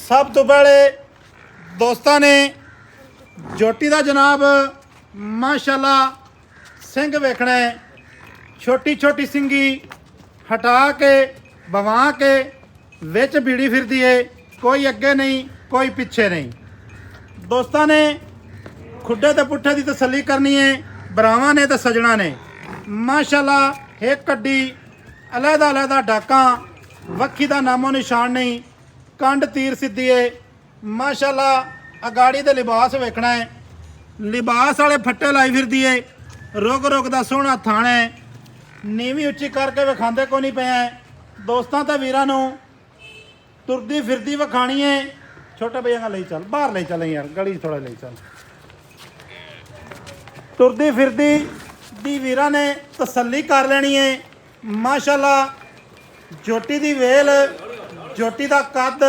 सब तो पहले दोस्तों ने जोटी का जनाब माशाल्लाह सिंह वेखना है। छोटी छोटी सिंगी हटा के बवा के विच भीड़ी फिरती है, कोई अगे नहीं कोई पीछे नहीं। दोस्तों ने खुडे ते पुट्ठे की तसली करनी है, भरावां ने तो सजना ने माशाल्लाह एक कड्डी अलहदा अलहदा डाका वक्खी का नामो निशान नहीं, कंड तीर सीधी है माशाल्लाह। अगाड़ी दे लिबास वेखना है, लिबास वाले फट्टे लाई फिरदी है, रुक रुक दा सोहना थाना है, नीवी उच्ची करके विखाते को नहीं पे है। दोस्तों तो वीरां नूं तुरदी फिरदी विखानी है। छोटे भैया का ले चल, बाहर ले चल यार, गली थोड़ा ले चल। तुरदी फिरदी दी वीरां ने तसल्ली कर लेनी है माशाल्लाह। जोटी दी वेल, जोटी दा कद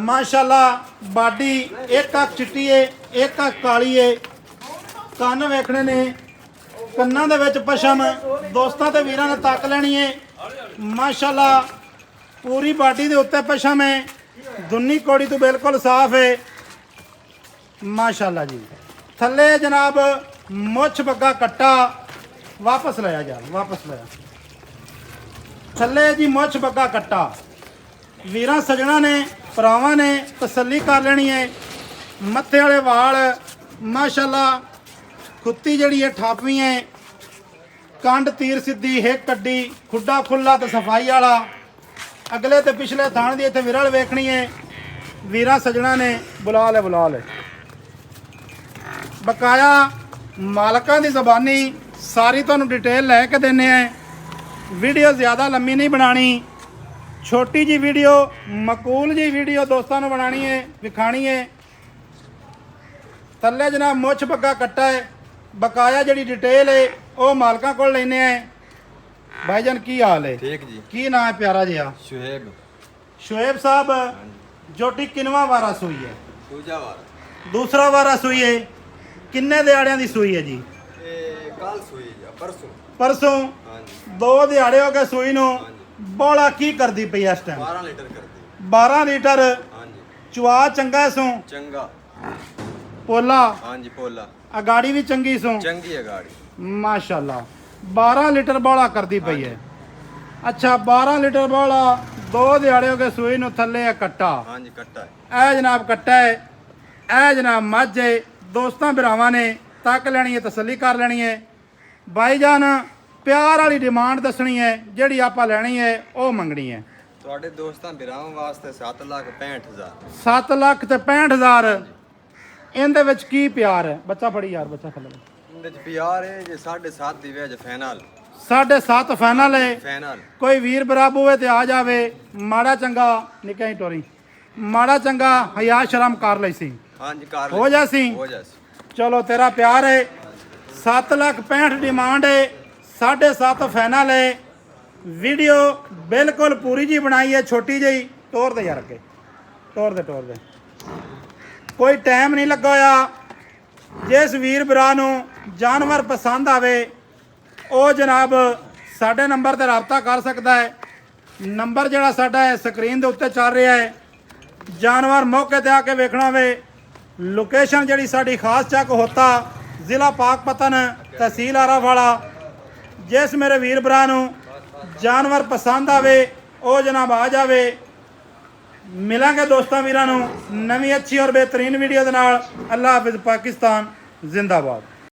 माशाल्लाह, बाडी एक अख चिट्टी है एक अख काली है, कन्न वेखने ने, कन्नां दे विच पशम। दोस्तां ते वीरां ने तक लेनी है माशाल्लाह। पूरी बाडी दे उत्ते पशम है, दुन्नी कोड़ी तो बिल्कुल साफ है माशाल्लाह जी। थल्ले जनाब मुछ बग्गा कट्टा, वापस लाया जा, वापस लाया। थल्ले जी मुछ बग्गा कट्टा। वीरां सजना ने भरावां ने तसल्ली कर लेनी है। मत्थे वाले वाल माशाल्लाह, कुत्ती जड़ी है ठापवी है, कंड तीर सीधी, हिक कड्डी, खुड्डा खुला तो सफाई वाला। अगले तो पिछले थान की इतने विरल वेखनी है। वीरां सजना ने बुला ले बुला ले। बकाया मालकां की जबानी सारी तुहानूं डिटेल लैके देने हैं। वीडियो ज़्यादा लंबी नहीं बनानी, छोटी जी वीडियो, मकूल जी वीडियो दोस्तों ने बनानी है, विखानी है। थल्ले जनाब मुछ बग्गा कट्टा है। बकाया जी डिटेल है वो मालकां कोल लैने हैं। भाईजान की हाल है? ठीक जी। की नाम है प्यारा जी? शुएब। शुएब साहब, जोटी किनवा वारा सूई है? दूजा वारा। दूसरा वारा सूई है। किन्ने दिहाड़ियां दी सूई है जी? कल सूई है, परसों। परसों? हाँ जी। 2 दिहाड़े हो गए सूई नूं। बौला की करदी पई इस टाइम? 12 लीटर करती। 12 लीटर। हाँ जी। चुआ चंगा सो? चंगा। पोला? हाँ जी पोला। अगाड़ी भी चंगी सो? चंगी है गाड़ी माशाल्लाह। 12 लीटर बौला करदी पई है। अच्छा 12 लीटर बौला, 2 दिहाड़े हो गए सूई नूं। थल्ले है कट्टा? हाँ जी कट्टा है। ए जनाब कट्टा है, ए जनाब मझ है। दोस्तां भरावां ने तक लेनी है, तसल्ली कर लेनी है। भाईजान प्यार वाली डिमांड दसनी है, जिहड़ी आपां लैनी है वो मंगनी है। ਤੁਹਾਡੇ ਦੋਸਤਾਂ ਭਰਾਵਾਂ ਵਾਸਤੇ 7,65,000। 7 ਲੱਖ ਤੇ 65,000। ਇਹਦੇ ਵਿੱਚ ਕੀ ਪਿਆਰ ਹੈ? ਬੱਚਾ ਫੜੀ ਯਾਰ, ਬੱਚਾ ਖੱਲੇ। ਇਹਦੇ ਚ ਪਿਆਰ ਹੈ ਜੇ 7.5 ਦੀ ਵੇਜ ਫਾਈਨਲ। 7.5 ਫਾਈਨਲ ਹੈ। ਫਾਈਨਲ ਕੋਈ ਵੀਰ ਬਰਾਬਰ ਹੋਵੇ ਤੇ ਆ ਜਾਵੇ। ਮਾੜਾ ਚੰਗਾ ਨਿੱਕਾ ਹੀ ਟੋਰੀ, ਮਾੜਾ ਚੰਗਾ ਹਯਾ ਸ਼ਰਮ ਕਰ ਲਈ ਸੀ। हाँ जी कार हो जासी? हो जासी। चलो तेरा प्यार है। 7,65,000 डिमांड है, 7.5 फाइनल है। वीडियो बिल्कुल पूरी जी बनाई है, छोटी जी। तोड़ दे यार अगे, तोड़ दे तोड़ दे। कोई टाइम नहीं लगा होया। जिस वीर भरा नूं जानवर पसंद आवे वो जनाब साडे नंबर ते राबता कर सकता है। नंबर जिहड़ा साडा है स्क्रीन दे उत्ते चल रहा है। जानवर मौके ते आके वेखना वे। लोकेशन जी साड़ी खास चक होता, ज़िला पाकपतन, तहसील आरावाला। जिस मेरे वीर भरा नूं जानवर पसंद आवे वो जनाब आ जावे। मिलांगे दोस्तों वीरां नूं नवीं अच्छी और बेहतरीन वीडियो दे नाल। अल्लाह हाफिज़। पाकिस्तान जिंदाबाद।